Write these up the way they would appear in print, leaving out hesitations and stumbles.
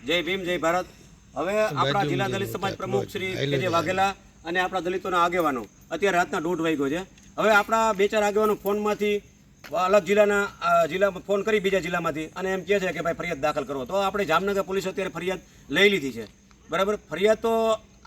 જય ભીમ જય ભારત. હવે આપણા જિલ્લા દલિત સમાજ પ્રમુખ શ્રી કે વાઘેલા અને આપણા દલિતોના આગેવાનો અત્યારે રાતના 1:30 વાગ્યો છે. હવે આપણા 2-4 આગેવાનો ફોનમાંથી અલગ જિલ્લામાં ફોન કરી બીજા જિલ્લામાંથી અને એમ કહે છે કે ભાઈ ફરિયાદ દાખલ કરો. તો આપણે જામનગર પોલીસ અત્યારે ફરિયાદ લઈ લીધી છે. બરાબર, ફરિયાદ તો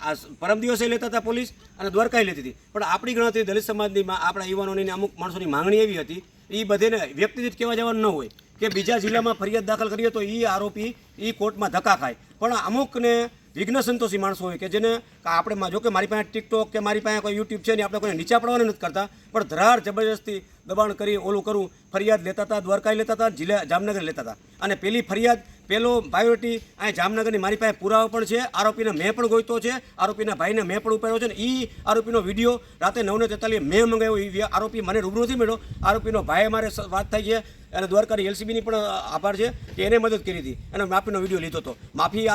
આ પરમ દિવસે લેતા હતા પોલીસ અને દ્વારકાએ લેતી હતી, પણ આપણી ગણતરી દલિત સમાજની આપણા યુવાનોની અમુક માણસોની માંગણી એવી હતી, એ બધેને વ્યક્તિગત કહેવા જવાનું ન હોય કે બીજા જિલ્લામાં ફરિયાદ દાખલ કરીએ તો એ આરોપી એ કોર્ટમાં ધક્કા ખાય. પણ અમુકને વિઘ્ન સંતોષી માણસો હોય કે જેને આપણે જો કે મારી પાસે ટિકટોક કે મારી પાસે કોઈ યુટ્યુબ છે ને આપણે કોઈને નીચા પડવાનું નથી કરતા, પણ ધરાર જબરજસ્તી દબાણ કરી ઓલું કરવું. ફરિયાદ લેતા હતા, દ્વારકાએ લેતા હતા, જિલ્લા જામનગર લેતા હતા. અને પેલી ફરિયાદ પેલો પ્રાયોરિટી અહીં જામનગરની મારી પાસે પુરાવા પણ છે. આરોપીને મેં પણ ગોઈતો છે, આરોપીના ભાઈને મેં પણ ઉપાડ્યો છે ને એ આરોપીનો વિડીયો રાતે 9:43 મેં મંગાવ્યો. એ આરોપી મને રૂબરૂ નથી મળ્યો. આરોપીનો ભાઈ મારે વાત થઈ છે અને દ્વારકાની એલસીબીની પણ આભાર છે કે એને મદદ કરી હતી અને માફીનો વિડીયો લીધો હતો. માફી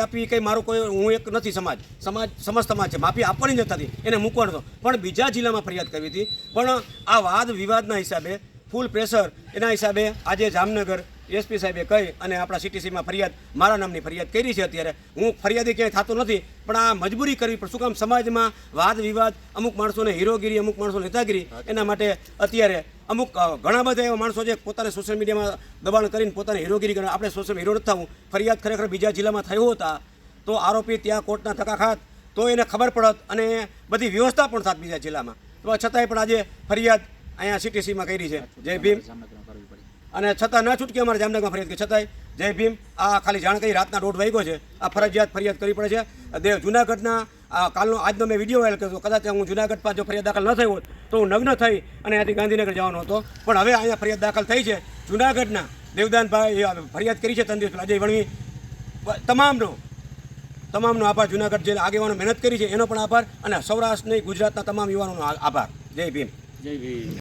આપવી કંઈ મારો કોઈ હું એક નથી, સમજ સમાજ છે. માફી આપવાની જ નથી, એને મૂકવાનો હતો. પણ બીજા જિલ્લામાં ફરિયાદ કરવી હતી. પણ આ વાદ વિવાદના હિસાબે ફૂલ પ્રેશર એના હિસાબે આજે જામનગર એસપી સાહેબે કહી અને આપણા સીટીસીમાં ફરિયાદ મારા નામની ફરિયાદ કરી છે. અત્યારે હું ફરિયાદી ક્યાંય થતો નથી, પણ આ મજબૂરી કરવી પણ શું કામ? સમાજમાં વાદ વિવાદ, અમુક માણસોને હીરોગીરી, અમુક માણસો નેતાગીરી, એના માટે અત્યારે અમુક ઘણા બધા એવા માણસો છે પોતાને સોશિયલ મીડિયામાં દબાણ કરીને પોતાને હીરોગીરી કરે. આપણે સોશિયલ હીરો નથી થવું. ફરિયાદ ખરેખર બીજા જિલ્લામાં થયો હતા તો આરોપી ત્યાં કોર્ટના ધક્કા ખાત તો એને ખબર પડત અને બધી વ્યવસ્થા પણ થાત બીજા જિલ્લામાં. તો છતાંય પણ આજે ફરિયાદ અહીંયા સીટીસીમાં કરી છે. જય ભીમ. અને છતાં ના છૂટકે અમારે જામનગરમાં ફરિયાદ કરી, છતાંય જય ભીમ. આ ખાલી જાણ કરી રાતના 1:30 વાગ્યો છે. આ ફરજિયાત ફરિયાદ કરવી પડે છે. જુનાગઢના આજનો મેં વિડીયો વાયરલ કર્યો. કદાચ હું જુનાગઢ પાસે જો ફરિયાદ દાખલ ન થઈ હોત તો હું નગ્ન થઈ અને અહીંયાથી ગાંધીનગર જવાનો હતો. પણ હવે અહીંયા ફરિયાદ દાખલ થઈ છે. જુનાગઢના દેવદાનભાઈ ફરિયાદ કરી છે 3 દિવસ પહેલાં. અજય વણવી તમામનો આભાર. જુનાગઢ જે આગેવાનો મહેનત કરી છે એનો પણ આભાર અને સૌરાષ્ટ્રની ગુજરાતના તમામ યુવાનોનો આભાર. જય ભીમ. જય ભીમ.